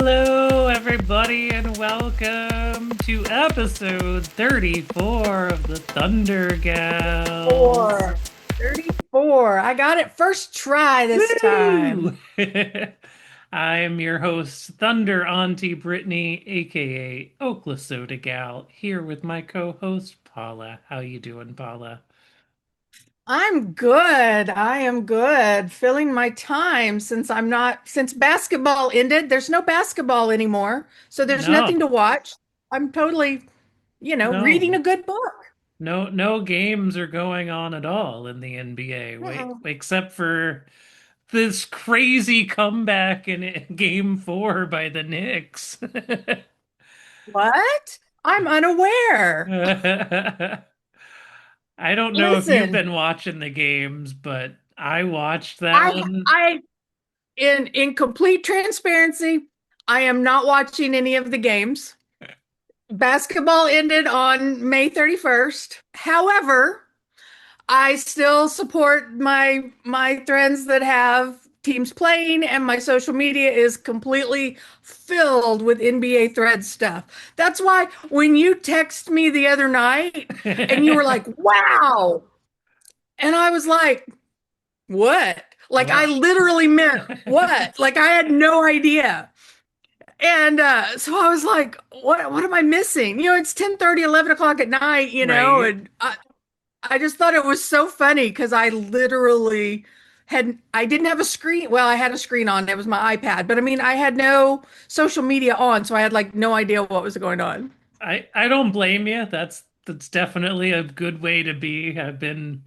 Hello, everybody, and welcome to episode 34 of the Thunder Gals. 34. I got it first try this Woo! time. I am your host, Thunder Auntie Brittany, aka Oklasoda Gal, here with my co-host Paula. How you doing, Paula? I'm good. I am good. Filling my time since basketball ended. There's no basketball anymore. So there's nothing No, to watch. I'm totally, reading no, a good book. no games are going on at all in the NBA. Wait, Mm-mm. except for this crazy comeback in game four by the Knicks. What? I'm unaware. I don't know if you've Listen, been watching the games, but I watched that I one. I in complete transparency, I am not watching any of the games. Basketball ended on May 31st. However, I still support my friends that have teams playing, and my social media is completely filled with NBA thread stuff. That's why when you text me the other night and you were like, "Wow." And I was like, "What?" Like I What? literally meant what? Like I had no idea. And so I was like, what am I missing? It's 10:30, 11 o'clock at night, Right. and I just thought it was so funny because I literally I didn't have a screen. Well, I had a screen on. It was my iPad, but I mean, I had no social media on, so I had like no idea what was going on. I don't blame you. That's definitely a good way to be. I've been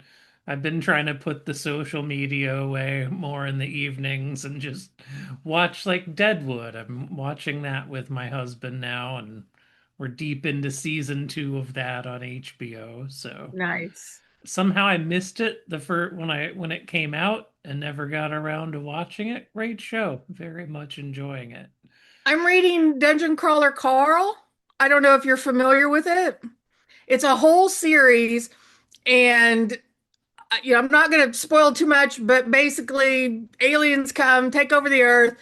trying to put the social media away more in the evenings and just watch like Deadwood. I'm watching that with my husband now, and we're deep into season two of that on HBO. So Nice. somehow I missed it the first when it came out and never got around to watching it. Great show. Very much enjoying it. I'm reading Dungeon Crawler Carl. I don't know if you're familiar with it. It's a whole series, and I'm not going to spoil too much, but basically, aliens come, take over the earth,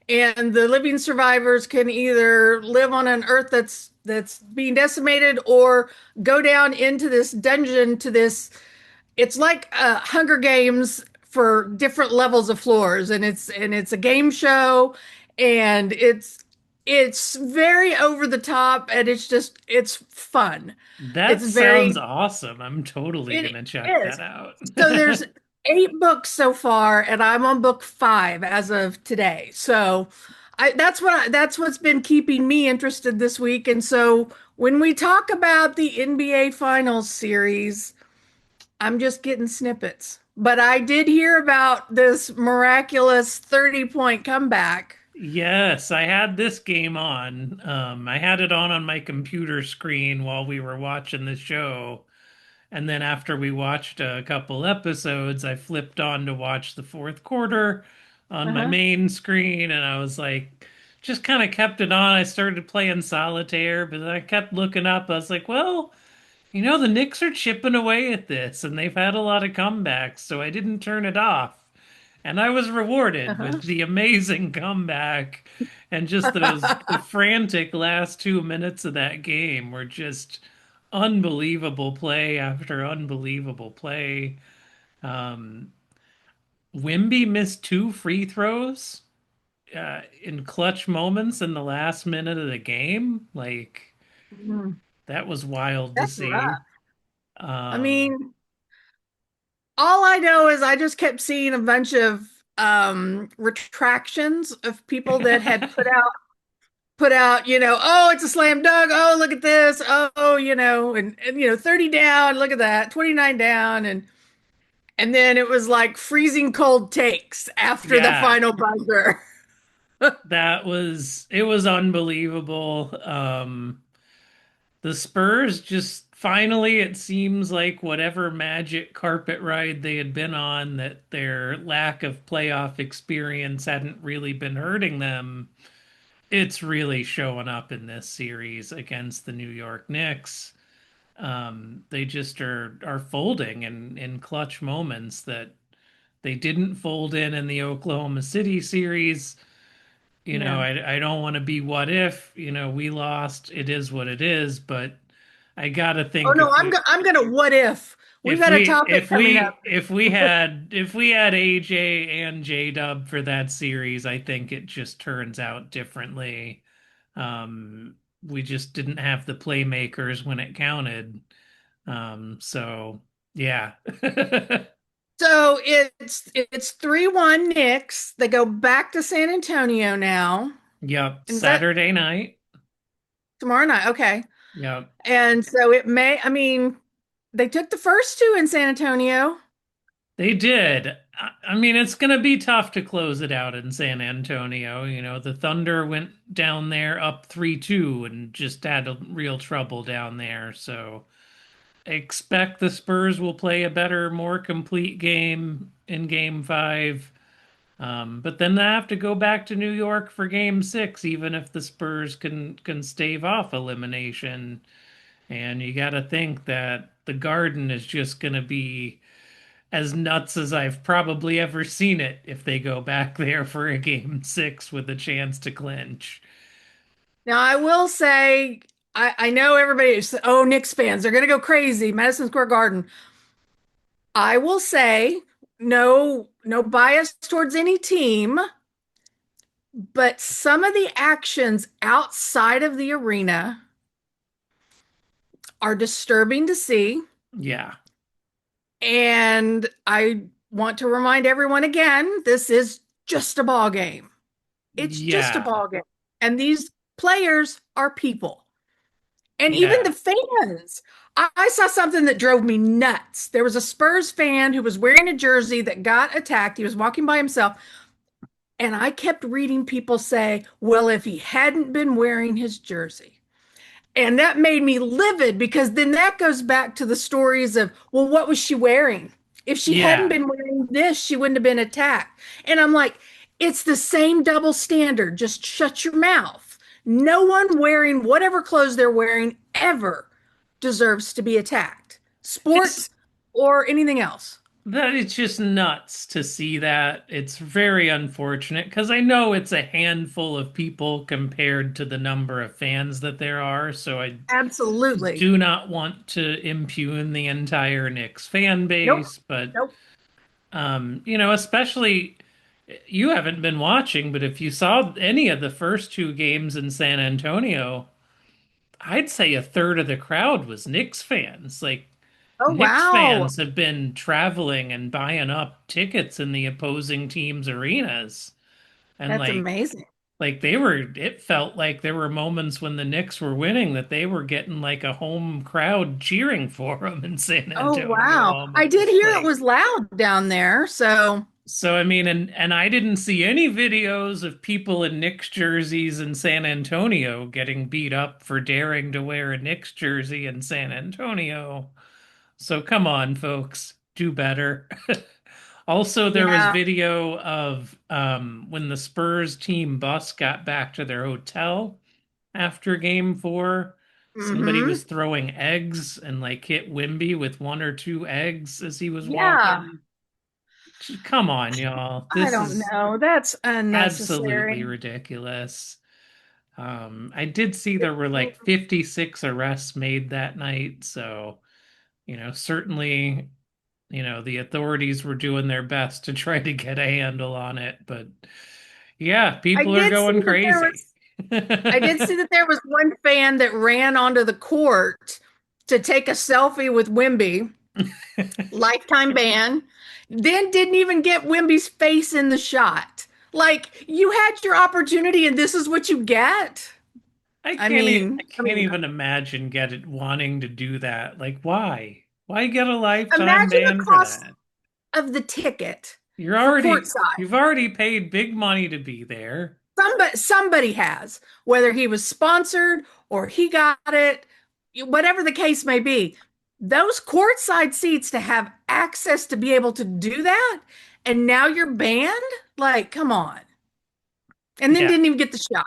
and the living survivors can either live on an earth that's being decimated or go down into this dungeon to this. It's like Hunger Games for different levels of floors, and it's a game show, and it's very over the top, and it's fun. That It's sounds very awesome. I'm totally it gonna check that is. out. So there's 8 books so far, and I'm on book 5 as of today. So that's what's been keeping me interested this week. And so when we talk about the NBA Finals series, I'm just getting snippets. But I did hear about this miraculous 30-point comeback. Yes, I had this game on. I had it on my computer screen while we were watching the show. And then after we watched a couple episodes, I flipped on to watch the fourth quarter on my Uh-huh. main screen. And I was like, just kind of kept it on. I started playing solitaire, but I kept looking up. I was like, well, the Knicks are chipping away at this, and they've had a lot of comebacks, so I didn't turn it off. And I was rewarded Uh-huh. with the amazing comeback, and just those the frantic last 2 minutes of that game were just unbelievable play after unbelievable play. Um, Wimby missed two free throws in clutch moments in the last minute of the game. Like, Mhm. that was wild to That's see. rough. I Um, mean, all I know is I just kept seeing a bunch of retractions of people that had put out, oh, it's a slam dunk. Oh, look at this. Oh, and 30 down, look at that. 29 down, and then it was like freezing cold takes after the yeah, final buzzer. it was unbelievable. The Spurs just finally, it seems like whatever magic carpet ride they had been on, that their lack of playoff experience hadn't really been hurting them. It's really showing up in this series against the New York Knicks. They just are folding in clutch moments that they didn't fold in the Oklahoma City series. Yeah. I don't want to be what if, we lost. It is what it is, but I gotta Oh think no, I'm gonna what if. We've got a topic coming up. if we had AJ and J Dub for that series, I think it just turns out differently. We just didn't have the playmakers when it counted. So yeah. So it's 3-1 Knicks. They go back to San Antonio now. Yep, And is that Saturday night. tomorrow night? Okay. Yep. And so it may, I mean, they took the first two in San Antonio. They did. I mean, it's going to be tough to close it out in San Antonio. The Thunder went down there up 3-2 and just had a real trouble down there. So expect the Spurs will play a better, more complete game in game five. But then they have to go back to New York for game six, even if the Spurs can stave off elimination. And you got to think that the Garden is just going to be as nuts as I've probably ever seen it if they go back there for a game six with a chance to clinch. Now, I will say, I know everybody is, oh, Knicks fans, they're going to go crazy, Madison Square Garden. I will say, no bias towards any team, but some of the actions outside of the arena are disturbing to see. Yeah. And I want to remind everyone again, this is just a ball game. It's just a Yeah. ball game. And these players are people. And even Yeah. the fans. I saw something that drove me nuts. There was a Spurs fan who was wearing a jersey that got attacked. He was walking by himself. And I kept reading people say, well, if he hadn't been wearing his jersey. And that made me livid because then that goes back to the stories of, well, what was she wearing? If she hadn't Yeah. been wearing this, she wouldn't have been attacked. And I'm like, it's the same double standard. Just shut your mouth. No one wearing whatever clothes they're wearing ever deserves to be attacked, It's sports or anything else. that it's just nuts to see that. It's very unfortunate because I know it's a handful of people compared to the number of fans that there are. So I Absolutely. do not want to impugn the entire Knicks fan Nope. base, but Nope. especially you haven't been watching, but if you saw any of the first two games in San Antonio, I'd say a third of the crowd was Knicks fans. Like Oh, Knicks wow. fans have been traveling and buying up tickets in the opposing teams' arenas. And That's amazing. it felt like there were moments when the Knicks were winning that they were getting like a home crowd cheering for them in San Oh, Antonio wow. I did almost. hear it was loud down there. So, So I mean, and I didn't see any videos of people in Knicks jerseys in San Antonio getting beat up for daring to wear a Knicks jersey in San Antonio. So come on, folks, do better. Also, there was yeah. video of when the Spurs team bus got back to their hotel after game four. Somebody Hmm. was throwing eggs and like hit Wimby with one or two eggs as he was Yeah. walking. Come on, y'all. I This don't is know. That's absolutely unnecessary. ridiculous. I did see there were like 56 arrests made that night, so certainly, the authorities were doing their best to try to get a handle on it, but yeah, I people are did see going that there crazy. was I did see that there was one fan that ran onto the court to take a selfie with Wimby, lifetime ban, then didn't even get Wimby's face in the shot. Like you had your opportunity and this is what you get. I I can't mean, even imagine get it wanting to do that. Like, why? Why get a lifetime imagine the ban for cost that? of the ticket for courtside. You've already paid big money to be there. Somebody has, whether he was sponsored or he got it, whatever the case may be. Those courtside seats to have access to be able to do that, and now you're banned? Like, come on. And then Yeah. didn't even get the shot.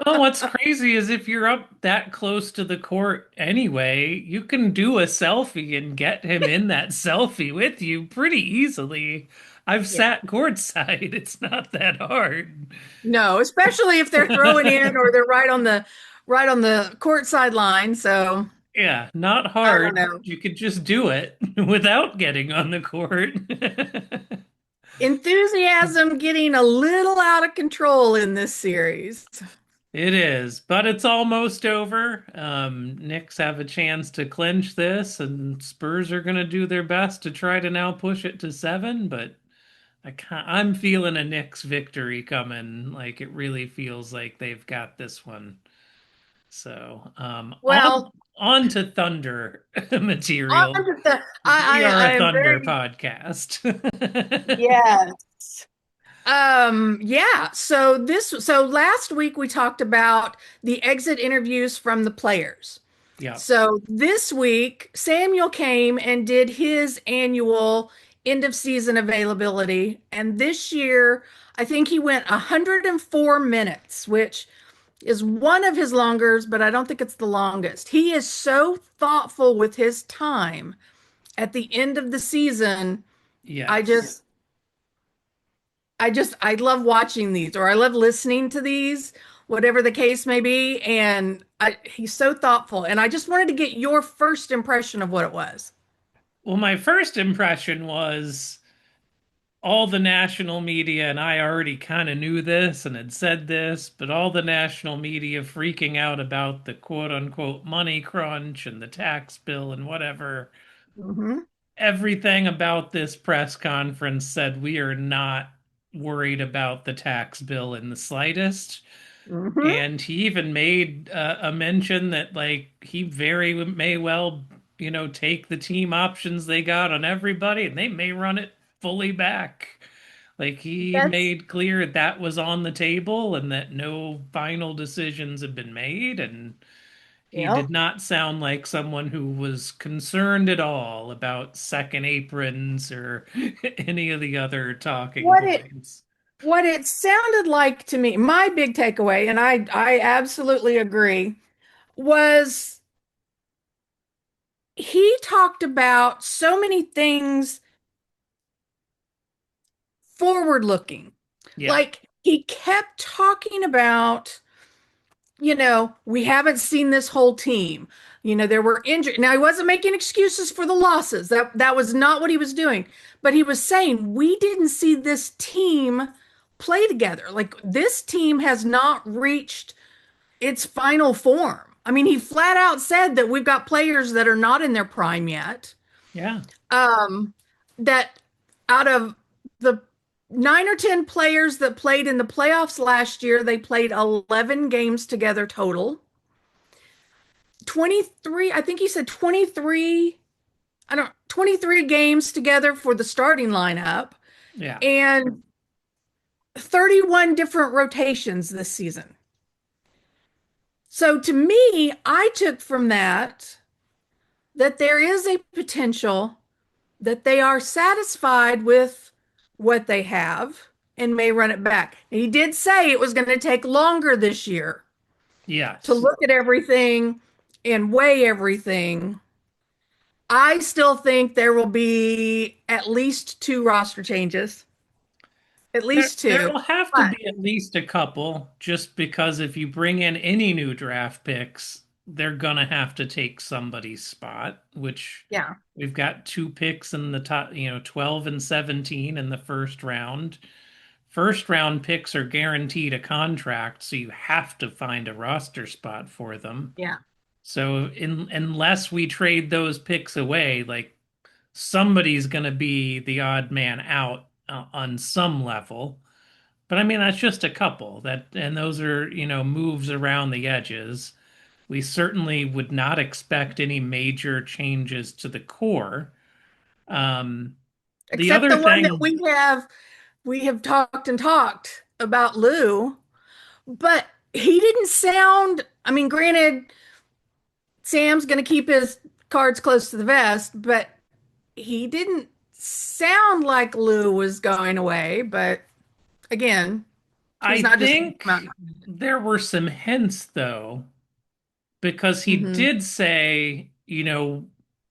Well, what's crazy is if you're up that close to the court anyway, you can do a selfie and get him in that selfie with you pretty easily. I've Yeah. sat courtside. It's not that hard. No, especially if they're throwing in or they're right on the court sideline. So Yeah, not I don't hard. know. You could just do it without getting on the court. Enthusiasm getting a little out of control in this series. It is, but it's almost over. Knicks have a chance to clinch this, and Spurs are going to do their best to try to now push it to seven. But I'm feeling a Knicks victory coming. Like it really feels like they've got this one. So, Well, on to Thunder on material. to the, 'Cause we are I a am Thunder very, podcast. yes. Yeah. So last week we talked about the exit interviews from the players. Yeah. So this week, Samuel came and did his annual end of season availability. And this year, I think he went 104 minutes, which is one of his longers, but I don't think it's the longest. He is so thoughtful with his time at the end of the season. I Yes. just, I love watching these or I love listening to these, whatever the case may be. And he's so thoughtful. And I just wanted to get your first impression of what it was. Well, my first impression was all the national media, and I already kind of knew this and had said this, but all the national media freaking out about the quote unquote money crunch and the tax bill and whatever. Hmm. Everything about this press conference said we are not worried about the tax bill in the slightest. Hmm. And he even made a mention that, like, he very may well, take the team options they got on everybody and they may run it fully back. Like, he That's, made clear that was on the table and that no final decisions have been made. And he yeah. did not sound like someone who was concerned at all about second aprons or any of the other talking What it points. what it sounded like to me, my big takeaway, and I absolutely agree, was he talked about so many things forward looking. Yeah. Like he kept talking about, we haven't seen this whole team. There were injured. Now he wasn't making excuses for the losses. That was not what he was doing. But he was saying we didn't see this team play together. Like this team has not reached its final form. I mean, he flat out said that we've got players that are not in their prime yet. Yeah. Um, that out of the 9 or 10 players that played in the playoffs last year, they played 11 games together total. 23, I think he said 23, I don't 23 games together for the starting lineup Yeah. and 31 different rotations this season. So to me, I took from that there is a potential that they are satisfied with what they have and may run it back. He did say it was going to take longer this year to Yes. look at everything and weigh everything. I still think there will be at least two roster changes, at least There two. will have to But be at least a couple, just because if you bring in any new draft picks, they're gonna have to take somebody's spot, which yeah, we've got two picks in the top, 12 and 17 in the first round. First round picks are guaranteed a contract, so you have to find a roster spot for them. yeah, So unless we trade those picks away, like somebody's going to be the odd man out on some level. But I mean, that's just a couple and those are, moves around the edges. We certainly would not expect any major changes to the core. Um, the except other the one that thing, we have talked and talked about Lou, but he didn't sound, I mean, granted, Sam's going to keep his cards close to the vest, but he didn't sound like Lou was going away. But again, I he's not just going to think come out. there were some hints though, because he Hmm. did say,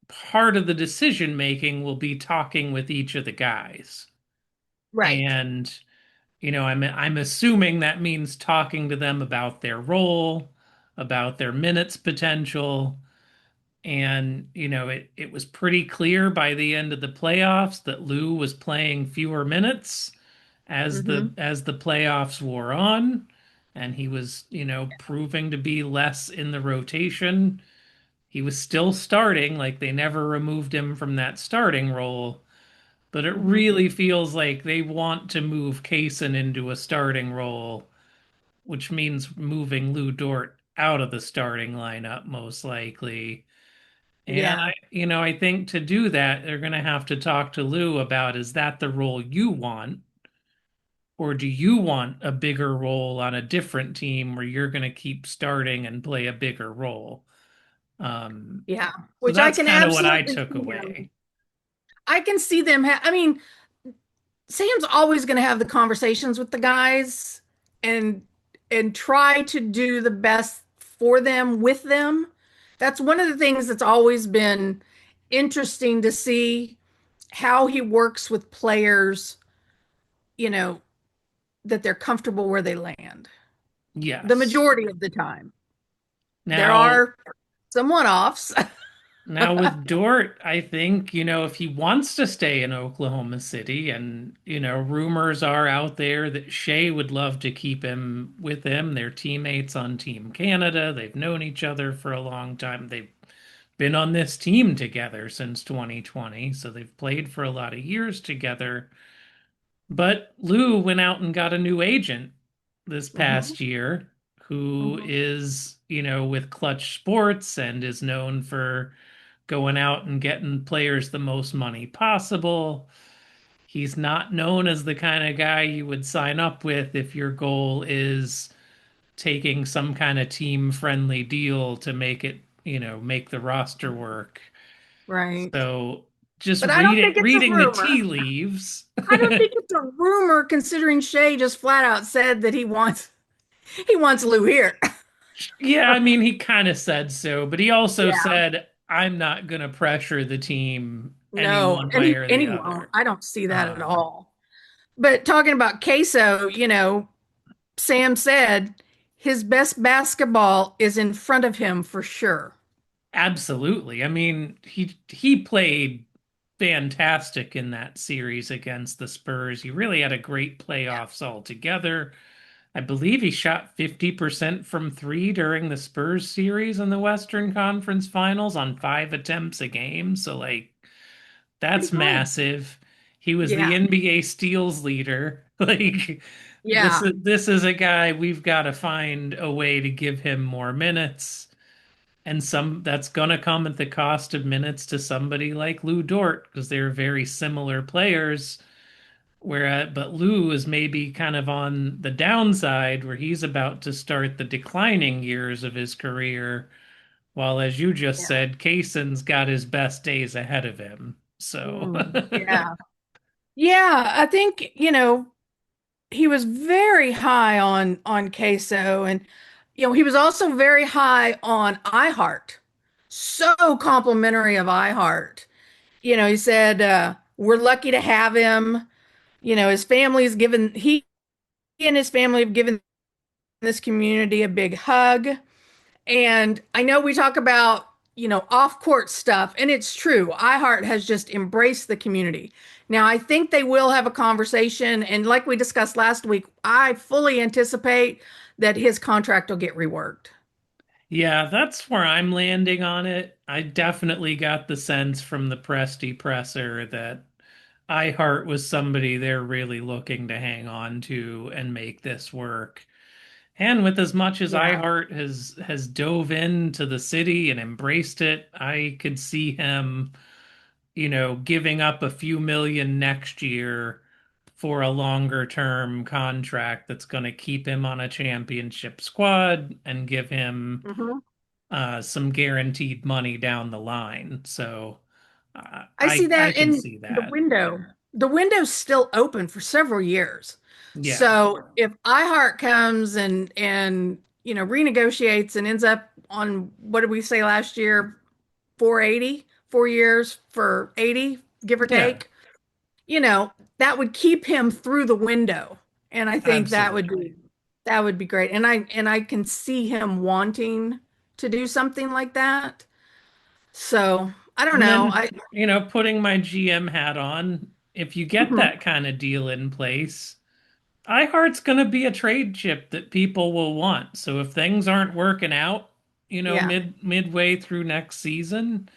part of the decision making will be talking with each of the guys. Right. And I'm assuming that means talking to them about their role, about their minutes potential. And, it was pretty clear by the end of the playoffs that Lou was playing fewer minutes Hmm. as the playoffs wore on. And he was, proving to be less in the rotation. He was still starting, like they never removed him from that starting role. But it Hmm. really feels like they want to move Kaysen into a starting role, which means moving Lou Dort out of the starting lineup most likely. And Yeah. I think to do that, they're going to have to talk to Lou about, is that the role you want? Or do you want a bigger role on a different team where you're going to keep starting and play a bigger role? Um, Yeah. so Which I that's can kind of what I absolutely took see him. away. I can see them. I mean, Sam's always going to have the conversations with the guys and try to do the best for them with them. That's one of the things that's always been interesting to see how he works with players, you know, that they're comfortable where they land. The Yes. majority of the time. There Now, are some one-offs. Now with Dort, I think, if he wants to stay in Oklahoma City, and, rumors are out there that Shea would love to keep him with him. They're teammates on Team Canada. They've known each other for a long time. They've been on this team together since 2020, so they've played for a lot of years together. But Lou went out and got a new agent this Mhm, past year who mhm. is, with Clutch Sports and is known for going out and getting players the most money possible. He's not known as the kind of guy you would sign up with if your goal is taking some kind of team friendly deal to make it, make the roster work. Right. So just But I don't think it's a reading the tea rumor. leaves. I don't think it's a rumor considering Shay just flat out said that he wants Lou here. Yeah, I mean, he kind of said so, but he also Yeah. said, I'm not going to pressure the team any No, one way or and the he won't. other. I don't see that at Um, all. But talking about Queso, Sam said his best basketball is in front of him for sure. Absolutely. I mean, he played fantastic in that series against the Spurs. He really had a great playoffs altogether. I believe he shot 50% from three during the Spurs series in the Western Conference Finals on 5 attempts a game. So, like, Pretty that's good. massive. He was the Yeah. NBA steals leader. Like, Yeah. this is a guy we've got to find a way to give him more minutes, and some that's gonna come at the cost of minutes to somebody like Lou Dort because they're very similar players. But Lou is maybe kind of on the downside where he's about to start the declining years of his career, while as you just Yeah. said, Kaysen's got his best days ahead of him. So Yeah. Yeah. I think, he was very high on queso, and he was also very high on iHeart. So complimentary of iHeart. He said, we're lucky to have him. His family's given he and his family have given this community a big hug. And I know we talk about, off-court stuff, and it's true. iHeart has just embraced the community. Now, I think they will have a conversation, and like we discussed last week, I fully anticipate that his contract will get reworked. yeah, that's where I'm landing on it. I definitely got the sense from the Presti presser that iHeart was somebody they're really looking to hang on to and make this work. And with as much as Yeah. iHeart has dove into the city and embraced it, I could see him, giving up a few million next year for a longer term contract that's going to keep him on a championship squad and give him Mhm. some guaranteed money down the line. So I see I that can in see the that. window. The window's still open for several years. Yeah. So if iHeart comes and renegotiates and ends up on, what did we say last year, 480, 4 years for 80, give or Yeah. take, you know, that would keep him through the window. And I think Absolutely. that would be great. And I can see him wanting to do something like that. So I don't And know. then, putting my GM hat on, if you get Mhm. that kind of deal in place, iHeart's going to be a trade chip that people will want. So if things aren't working out, Yeah. midway through next season,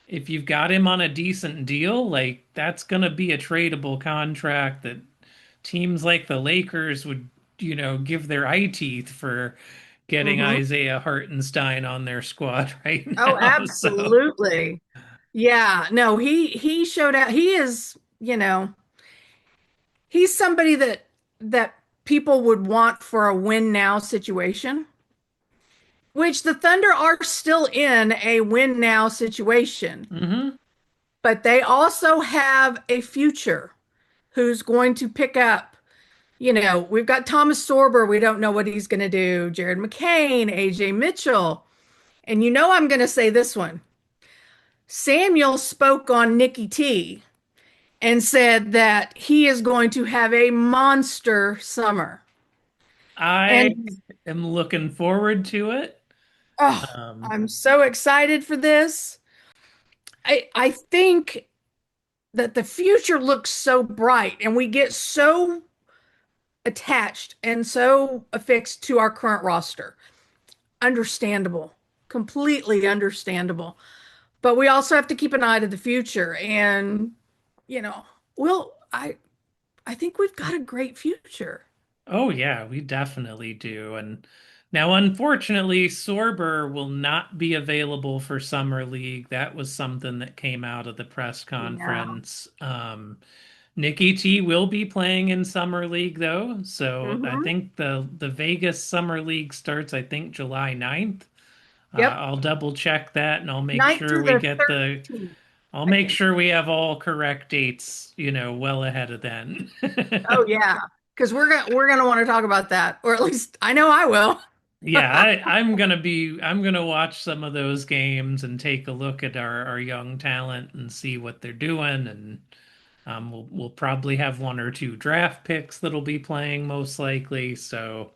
if you've got him on a decent deal, like that's going to be a tradable contract that teams like the Lakers would, give their eye teeth for getting Hmm. Isaiah Hartenstein on their squad right Oh, now. So, absolutely. Yeah. No, he showed out. He is, he's somebody that people would want for a win now situation, which the Thunder are still in a win now situation, mhm. but they also have a future who's going to pick up. We've got Thomas Sorber. We don't know what he's going to do. Jared McCain, AJ Mitchell. And I'm going to say this one. Samuel spoke on Nikki T and said that he is going to have a monster summer. I And am looking forward to it. oh, Um, I'm so excited for this. I think that the future looks so bright and we get so attached and so affixed to our current roster. Understandable, completely understandable. But we also have to keep an eye to the future. And, you know, well, I think we've got a great future. oh yeah, we definitely do. And now, unfortunately, Sorber will not be available for Summer League. That was something that came out of the press Yeah. conference. Nikki T will be playing in Summer League though. So I Hmm. think the Vegas Summer League starts, I think, July 9th. Yep. I'll double check that and I'll make Ninth sure through we the get I'll 13th, I make think. sure we have all correct dates, well ahead of then. Oh yeah. Because we're gonna want to talk about that. Or at least I know I will. Yeah, I'm gonna watch some of those games and take a look at our young talent and see what they're doing. And we'll probably have one or two draft picks that'll be playing most likely. So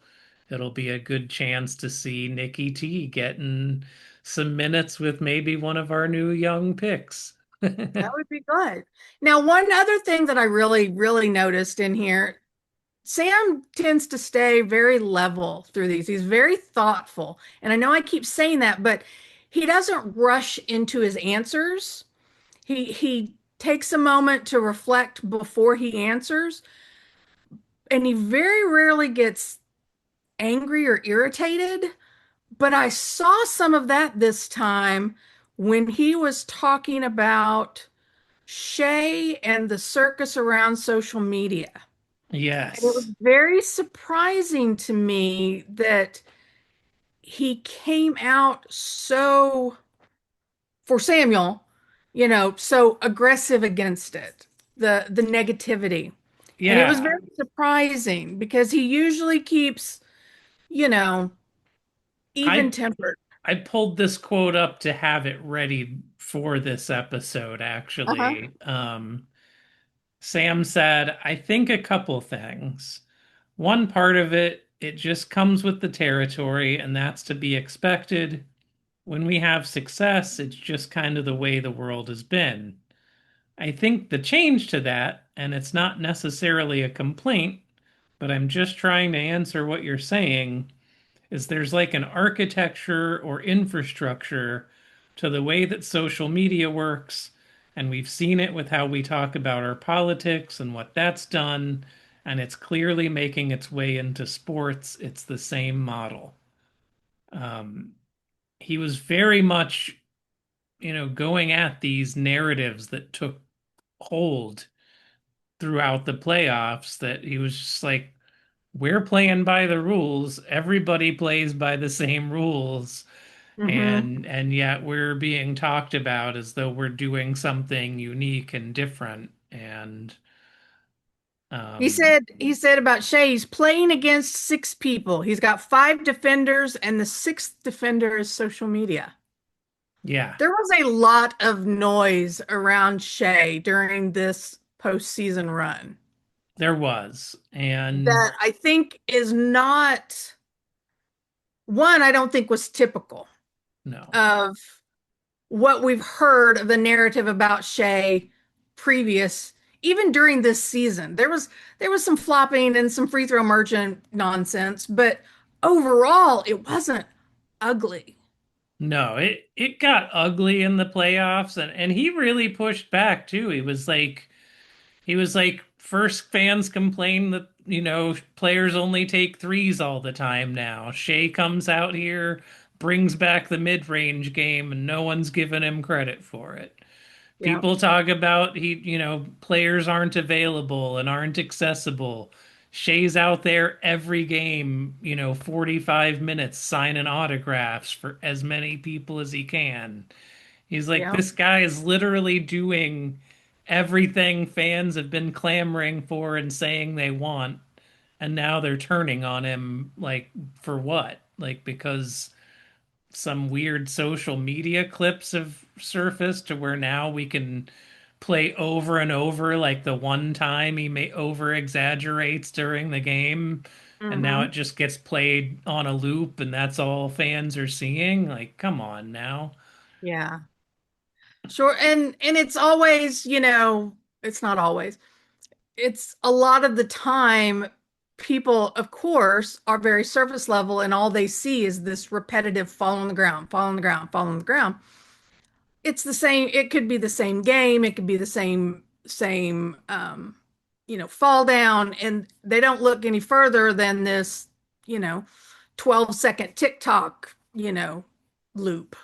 it'll be a good chance to see Nikki T getting some minutes with maybe one of our new young picks. That would be good. Now, one other thing that I really, really noticed in here, Sam tends to stay very level through these. He's very thoughtful. And I know I keep saying that, but he doesn't rush into his answers. He takes a moment to reflect before he answers, and he very rarely gets angry or irritated. But I saw some of that this time when he was talking about Shay and the circus around social media. And it was Yes. very surprising to me that he came out so, for Samuel, so aggressive against it, the negativity. And it was Yeah. very surprising because he usually keeps, you know, even I tempered. I pulled this quote up to have it ready for this episode, Uh-huh. actually. Sam said, I think a couple things. One part of it, it just comes with the territory, and that's to be expected. When we have success, it's just kind of the way the world has been. I think the change to that, and it's not necessarily a complaint, but I'm just trying to answer what you're saying, is there's like an architecture or infrastructure to the way that social media works. And we've seen it with how we talk about our politics and what that's done. And it's clearly making its way into sports. It's the same model. Um, he was very much, going at these narratives that took hold throughout the playoffs that he was just like, we're playing by the rules. Everybody plays by the same rules. Hmm. And yet we're being talked about as though we're doing something unique and different. And um, He said about Shea, he's playing against six people. He's got five defenders, and the sixth defender is social media. yeah, There was a lot of noise around Shea during this postseason run. There was. And that I think is not one, I don't think was typical no. of what we've heard of the narrative about Shea previous, even during this season. There was some flopping and some free throw merchant nonsense, but overall it wasn't ugly. No, it got ugly in the playoffs, and he really pushed back too. He was like first fans complain that, players only take threes all the time now. Shea comes out here, brings back the mid-range game, and no one's giving him credit for it. Yeah. People talk about players aren't available and aren't accessible. Shea's out there every game, 45 minutes signing autographs for as many people as he can. He's like, Yeah. this guy is literally doing everything fans have been clamoring for and saying they want, and now they're turning on him, like, for what? Like, because some weird social media clips have surfaced to where now we can play over and over like the one time he may over exaggerates during the game, and now it Hmm. just gets played on a loop and that's all fans are seeing. Like, come on now. Yeah. Sure. And it's always, it's not always. It's a lot of the time people, of course, are very surface level and all they see is this repetitive fall on the ground, fall on the ground, fall on the ground. It's the same, it could be the same game, it could be the same fall down, and they don't look any further than this, you know, 12-second TikTok, loop.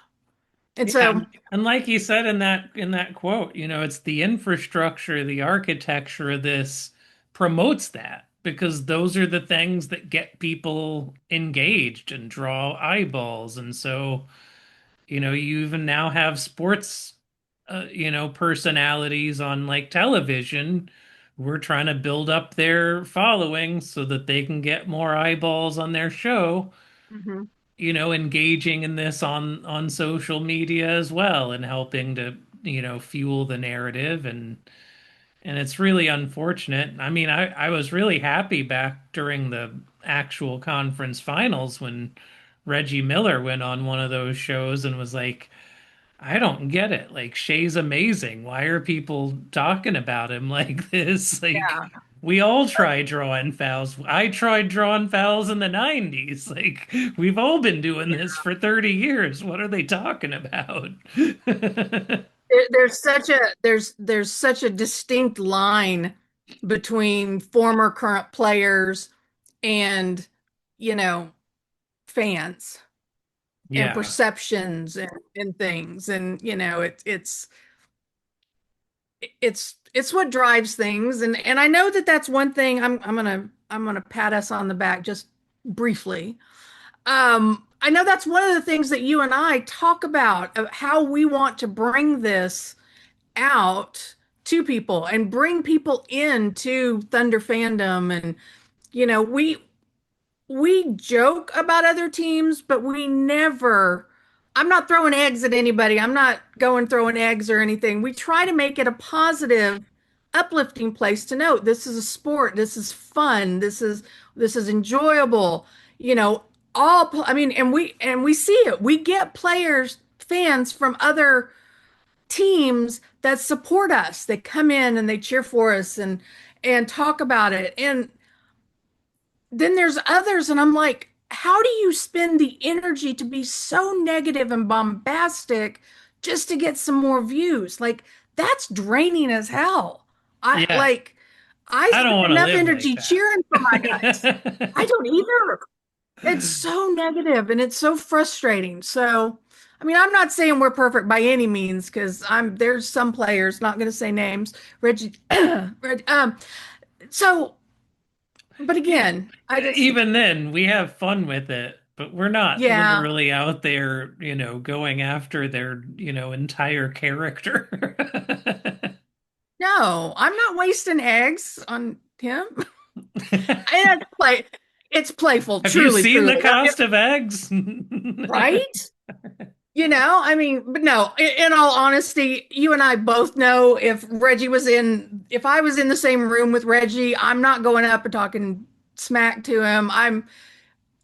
And Yeah, so, and like you said in that quote, it's the infrastructure, the architecture of this promotes that because those are the things that get people engaged and draw eyeballs. And so, you even now have sports, personalities on like television. We're trying to build up their following so that they can get more eyeballs on their show, mhm, engaging in this on social media as well and helping to, fuel the narrative, and it's really unfortunate. I mean, I was really happy back during the actual conference finals when Reggie Miller went on one of those shows and was like, I don't get it. Like, Shea's amazing. Why are people talking about him like this? Like, yeah. we all try drawing fouls. I tried drawing fouls in the 90s. Like, we've all been doing this for 30 years. What are they talking about? There's such a distinct line between former current players and you know fans and Yeah. perceptions and things, and it's what drives things, and I know that that's one thing. I'm gonna pat us on the back just briefly. I know that's one of the things that you and I talk about of how we want to bring this out to people and bring people into Thunder fandom. And we joke about other teams, but we never, I'm not throwing eggs at anybody. I'm not going throwing eggs or anything. We try to make it a positive, uplifting place to note this is a sport, this is fun, this is enjoyable. You know, I mean, and we see it. We get players, fans from other teams that support us. They come in and they cheer for us and talk about it. And then there's others, and I'm like, how do you spend the energy to be so negative and bombastic just to get some more views? Like, that's draining as hell. I Yeah. like I I don't spend want to enough live like energy cheering for my guys. that. I don't either. It's so negative and it's so frustrating. So, I mean, I'm not saying we're perfect by any means because there's some players, not going to say names, Reggie, so, but E- again, I just, Even then, we have fun with it, but we're not yeah, literally out there, going after their, entire character. no, I'm not wasting eggs on him. And it's playful, Have you truly, seen truly. the cost of eggs? Right? I mean, but no, in all honesty, you and I both know if I was in the same room with Reggie, I'm not going up and talking smack to him.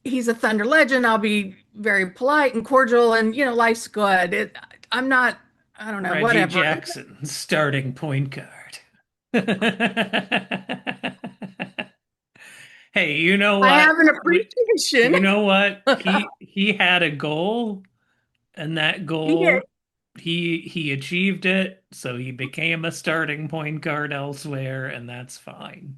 He's a Thunder legend. I'll be very polite and cordial and, life's good. I'm not, I don't know, Reggie whatever. Jackson, starting point guard. Hey, you know I what? have an We, appreciation. you know what? He had a goal, and that He did. goal he achieved it, so he became a starting point guard elsewhere, and that's fine.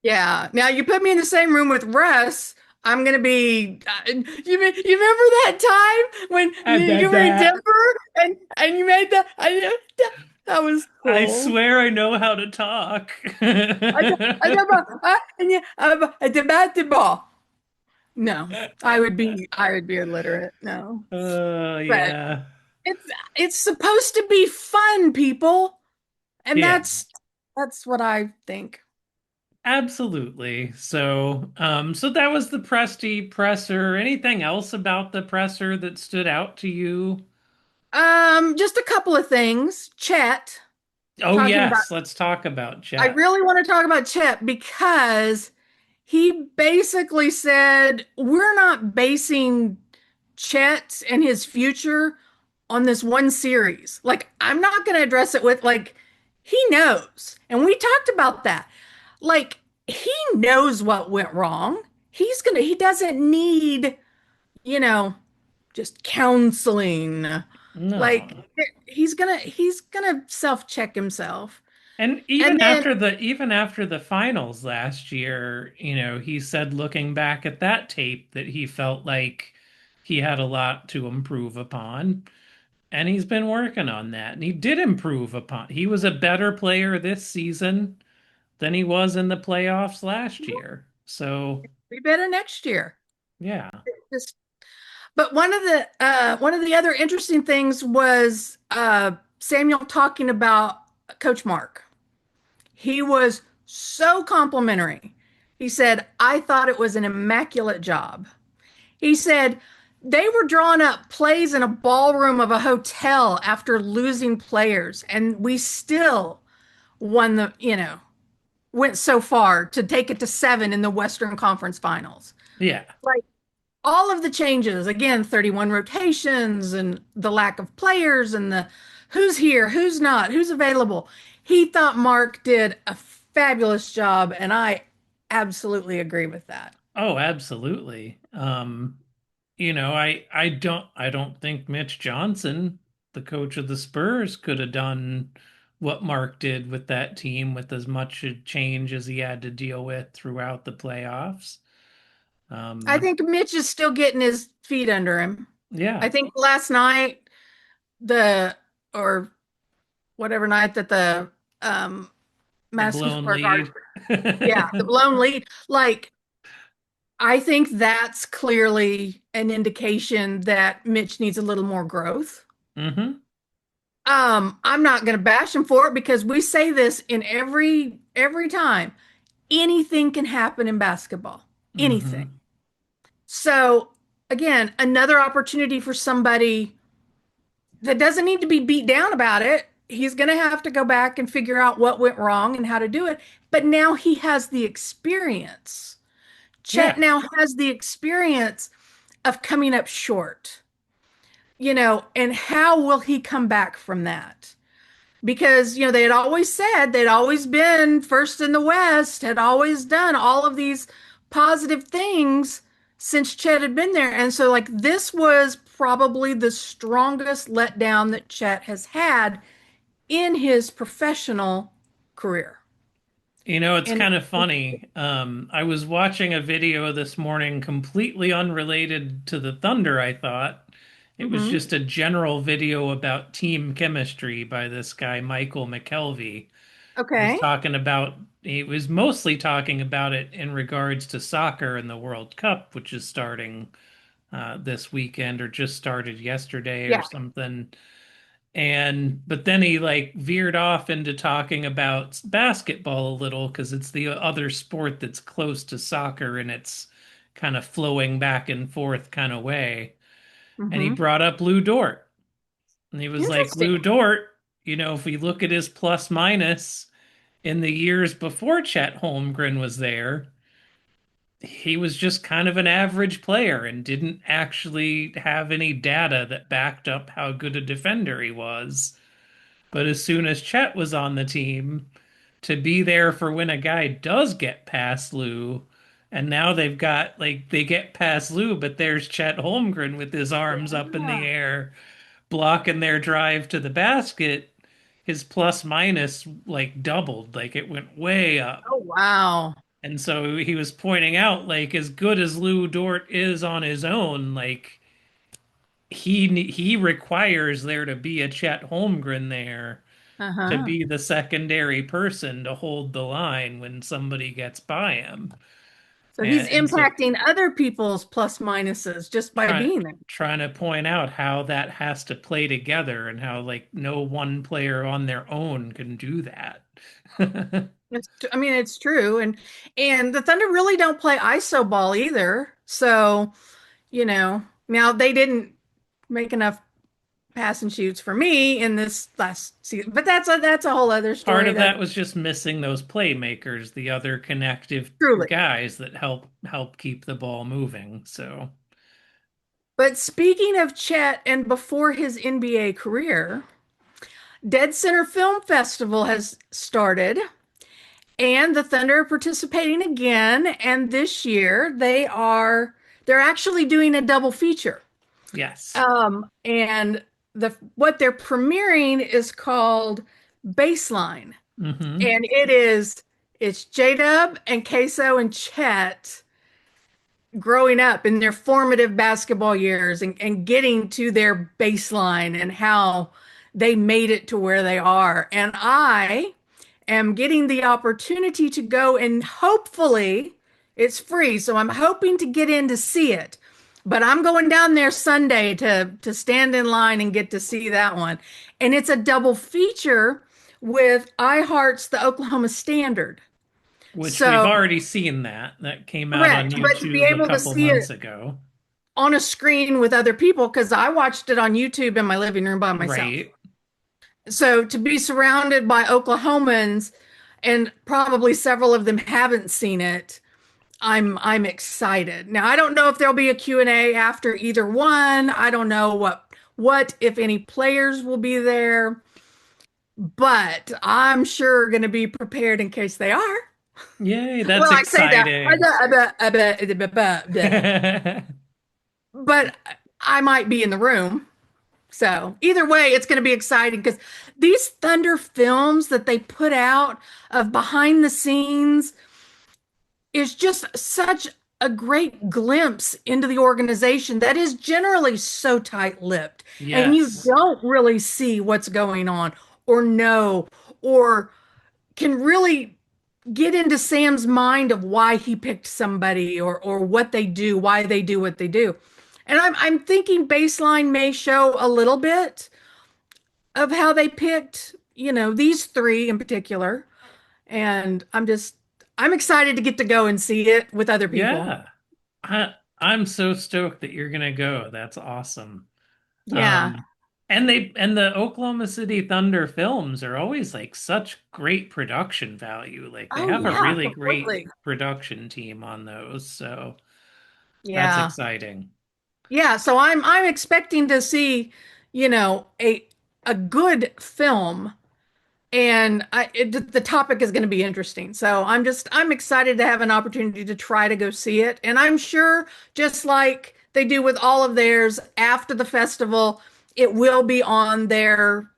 Yeah. Now you put me in the same room with Russ, I'm gonna be. You remember that time when And you that were in that Denver and you made that? That was I cool. swear I know how to talk. A debate de ball. No, I would be illiterate. No, Oh but yeah. it's it's supposed to be fun, people, and Yeah. that's what I think. Absolutely. So that was the Presty presser. Anything else about the presser that stood out to you? Just a couple of things. Chet Oh, talking about. yes, let's talk about I Jet. really want to talk about Chet because he basically said we're not basing Chet and his future on this one series. Like, I'm not going to address it with, like, he knows. And we talked about that. Like, he knows what went wrong. He doesn't need, you know, just counseling. Like, No. he's gonna self-check himself. And And then, even after the finals last year, he said looking back at that tape that he felt like he had a lot to improve upon. And he's been working on that. And he did improve upon. He was a better player this season than he was in the playoffs last year. So, be better next year. yeah. Just But one of the other interesting things was Samuel talking about Coach Mark. He was so complimentary. He said, "I thought it was an immaculate job." He said they were drawing up plays in a ballroom of a hotel after losing players, and we still won went so far to take it to 7 in the Western Conference Finals. Yeah. Like, all of the changes, again, 31 rotations and the lack of players and the who's here, who's not, who's available. He thought Mark did a fabulous job, and I absolutely agree with that. Oh, absolutely. I don't think Mitch Johnson, the coach of the Spurs, could have done what Mark did with that team with as much change as he had to deal with throughout the playoffs. I Um, think Mitch is still getting his feet under him. yeah, I think last night, the or whatever night that the the Madison blown Square Garden, lead. yeah, the blown lead, like, I think that's clearly an indication that Mitch needs a little more growth. Hmm. I'm not going to bash him for it because we say this in every time. Anything can happen in basketball. Anything. Hmm. So, again, another opportunity for somebody that doesn't need to be beat down about it. He's going to have to go back and figure out what went wrong and how to do it. But now he has the experience. Chet Yeah. now has the experience of coming up short, and how will he come back from that? Because, they had always said they'd always been first in the West, had always done all of these positive things since Chet had been there. And so, like, this was probably the strongest letdown that Chet has had in his professional career. It's And kind of funny. I was watching a video this morning completely unrelated to the Thunder, I thought. It was mhm. just a general video about team chemistry by this guy, Michael McKelvey. Okay. He was mostly talking about it in regards to soccer and the World Cup, which is starting this weekend or just started yesterday or Yeah. something. But then he like veered off into talking about basketball a little because it's the other sport that's close to soccer and it's kind of flowing back and forth kind of way. and he Hmm. brought up Lou Dort. And he was like, Lou Interesting. Dort, if we look at his plus minus in the years before Chet Holmgren was there, he was just kind of an average player and didn't actually have any data that backed up how good a defender he was. But as soon as Chet was on the team, to be there for when a guy does get past Lou, and now they've got like they get past Lou, but there's Chet Holmgren with his arms up in the Yeah. air, blocking their drive to the basket. His plus minus like doubled, like it went way up. Oh, wow. And so he was pointing out, like, as good as Lou Dort is on his own, like he requires there to be a Chet Holmgren there to Uh-huh. be the secondary person to hold the line when somebody gets by him. So he's And so impacting other people's plus minuses just by trying being there. trying to point out how that has to play together and how like no one player on their own can do that. I mean, it's true, and the Thunder really don't play ISO ball either. So, now they didn't make enough pass and shoots for me in this last season, but that's a whole other Part story. of That that was just missing those playmakers, the other connective truly. guys that help keep the ball moving. So, But speaking of Chet and before his NBA career, Dead Center Film Festival has started. And the Thunder are participating again. And this year they're actually doing a double feature. yes. And what they're premiering is called Baseline. Hmm. And it's J-Dub and Queso and Chet growing up in their formative basketball years and getting to their baseline and how they made it to where they are. And I am getting the opportunity to go and hopefully it's free. So I'm hoping to get in to see it. But I'm going down there Sunday to stand in line and get to see that one. And it's a double feature with iHeart's The Oklahoma Standard. Which we've So already seen that. That came out on correct, but to be YouTube a able to couple see months it ago. on a screen with other people, because I watched it on YouTube in my living room by myself. Right. So to be surrounded by Oklahomans, and probably several of them haven't seen it, I'm excited. Now I don't know if there'll be a Q&A after either one. I don't know what if any players will be there, but I'm sure going to be prepared in case they are. Yay, Well, that's I say that, exciting. but I might be in the room. So either way, it's going to be exciting because these Thunder films that they put out of behind the scenes is just such a great glimpse into the organization that is generally so tight-lipped, and you Yes. don't really see what's going on or know or can really get into Sam's mind of why he picked somebody or what they do, why they do what they do. And I'm thinking Baseline may show a little bit of how they picked, these three in particular. And I'm excited to get to go and see it with other people. Yeah. I'm so stoked that you're gonna go. That's awesome. Yeah. Um, and the Oklahoma City Thunder films are always like such great production value. Like they Oh have a yeah, really great completely. production team on those, so that's Yeah. exciting. Yeah, so I'm expecting to see, a good film. And the topic is going to be interesting. So I'm excited to have an opportunity to try to go see it. And I'm sure, just like they do with all of theirs after the festival, it will be on their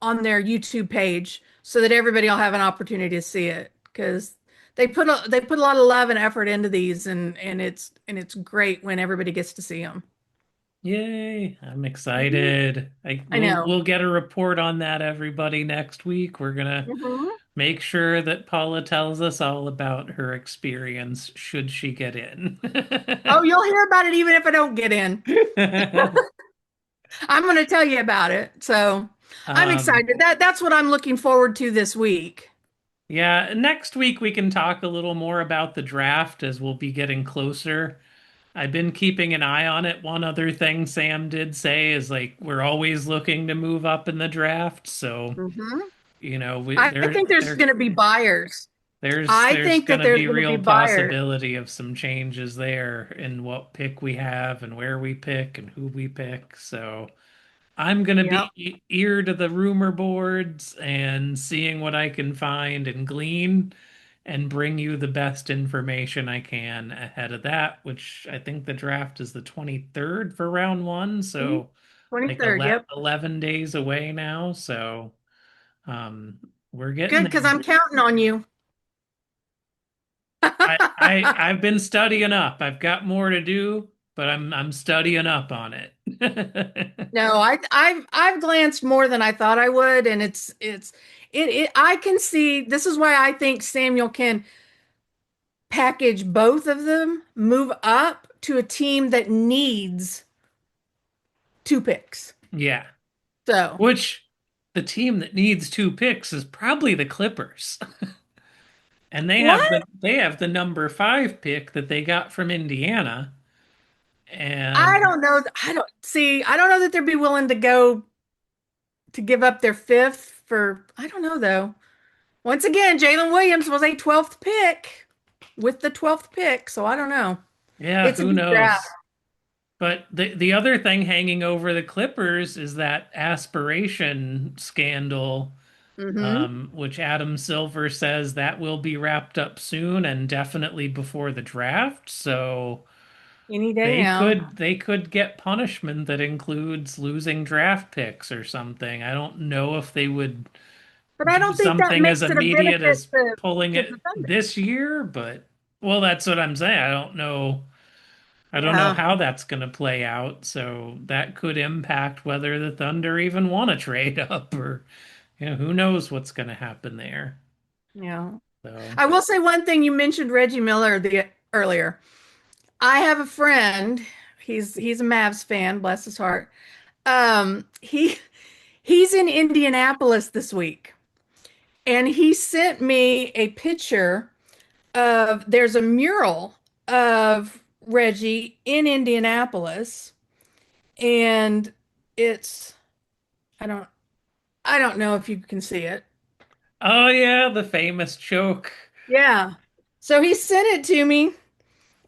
YouTube page so that everybody will have an opportunity to see it because they put a lot of love and effort into these, and it's great when everybody gets to see them. Yay, I'm Mhm. excited. I We'll know. we'll get a report on that, everybody, next week. We're gonna Mhm. make sure that Paula tells us all about her experience should she get in. Oh, you'll hear about it even if I don't get in. I'm going to tell you about it. So I'm Um, excited. That's what I'm looking forward to this week. yeah, next week we can talk a little more about the draft as we'll be getting closer. I've been keeping an eye on it. One other thing Sam did say is like we're always looking to move up in the draft. So, Hmm. I there think there's going to be buyers. I there's think going that to there's be going to be real buyers. possibility of some changes there in what pick we have and where we pick and who we pick. So I'm gonna Yep. be ear to the rumor boards and seeing what I can find and glean and bring you the best information I can ahead of that, which I think the draft is the 23rd for round one, so like 23rd. Yep. 11 days away now. So um, we're getting Good, because there. I'm counting on you. I've been studying up. I've got more to do, but I'm studying up on it. No, I've glanced more than I thought I would, and it I can see this is why I think Samuel can package both of them, move up to a team that needs two picks. Yeah. So Which the team that needs two picks is probably the Clippers. And what? they have the number 5 pick that they got from Indiana. I And don't know. I don't see. I don't know that they'd be willing to go to give up their fifth for. I don't know though. Once again, Jalen Williams was a 12th pick with the 12th pick, so I don't know. yeah, It's a who deep draft. knows? But the other thing hanging over the Clippers is that aspiration scandal, Mm-hmm. which Adam Silver says that will be wrapped up soon and definitely before the draft. So Any day now. they could get punishment that includes losing draft picks or something. I don't know if they would But I do don't think that something as makes it a immediate benefit as to pulling the it Thunder. this year, but well, that's what I'm saying. I don't know. I don't know Yeah. how that's going to play out. So that could impact whether the Thunder even want to trade up or, who knows what's going to happen there. Yeah. So, I will say one thing. You mentioned Reggie Miller the earlier. I have a friend. He's a Mavs fan, bless his heart. He's in Indianapolis this week, and he sent me a picture of there's a mural of Reggie in Indianapolis, and it's I don't I don't know if you can see it. oh yeah, the famous choke. Yeah. So he sent it to me,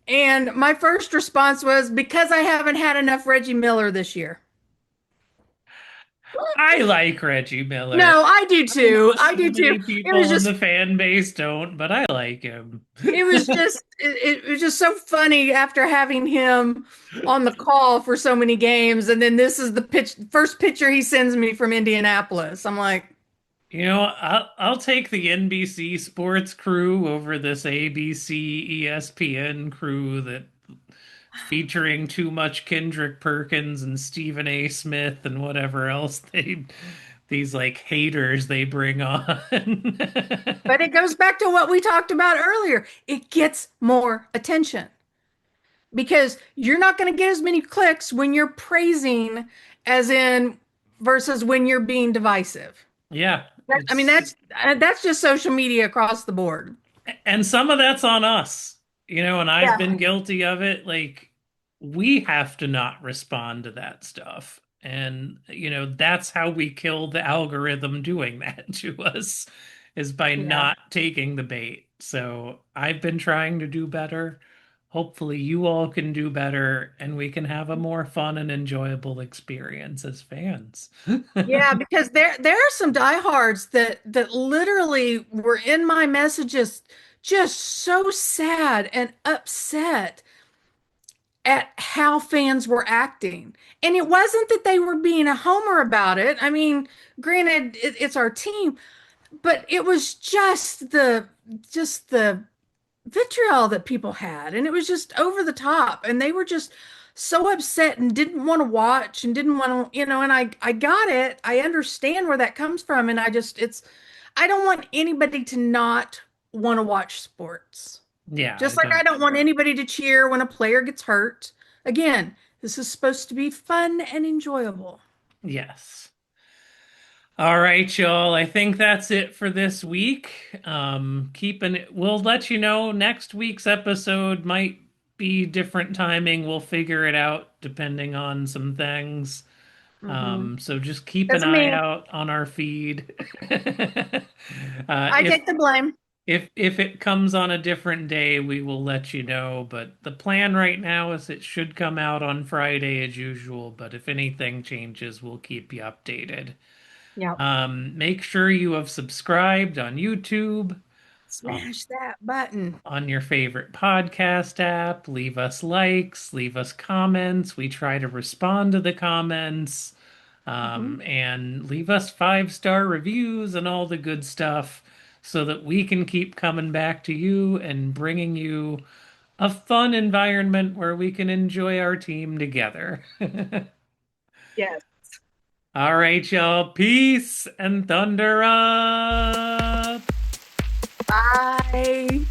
and my first response was because I haven't had enough Reggie Miller this year. I like Reggie Miller. No, I do I know too. I do too. many It was people in the just fan base don't, but I like him. it was just so funny after having him on the call for so many games, and then this is the first picture he sends me from Indianapolis. I'm like, I'll take the NBC sports crew over this ABC ESPN crew that featuring too much Kendrick Perkins and Stephen A. Smith and whatever else these like haters they bring on. but it goes back to what we talked about earlier. It gets more attention because you're not going to get as many clicks when you're praising as in versus when you're being divisive. Yeah, I mean, it's that's just social media across the board. and some of that's on us, and I've Yeah. been guilty of it. Like, we have to not respond to that stuff. And, that's how we kill the algorithm doing that to us is by Yeah. not taking the bait. So I've been trying to do better. Hopefully, you all can do better and we can have a more fun and enjoyable experience as fans. Yeah, because there are some diehards that literally were in my messages just so sad and upset at how fans were acting. And it wasn't that they were being a homer about it. I mean, granted, it's our team, but it was just the vitriol that people had, and it was just over the top, and they were just so upset and didn't want to watch and didn't want to, and I got it. I understand where that comes from, and I don't want anybody to not want to watch sports. Yeah, I Just like I don't. don't want anybody to cheer when a player gets hurt. Again, this is supposed to be fun and enjoyable. Yes. All right, y'all. I think that's it for this week. Keeping it, we'll let you know next week's episode might be different timing. We'll figure it out depending on some things. Hmm. So just keep an Doesn't eye mean out on our feed. I If take the blame. if it comes on a different day, we will let you know. But the plan right now is it should come out on Friday as usual. But if anything changes, we'll keep you updated. Yep. Make sure you have subscribed on YouTube, uh, Smash that button. on your favorite podcast app. Leave us likes, leave us comments. We try to respond to the comments, Hmm. and leave us 5-star reviews and all the good stuff so that we can keep coming back to you and bringing you a fun environment where we can enjoy our team together. Yes. All right, y'all. Peace and thunder up. Bye.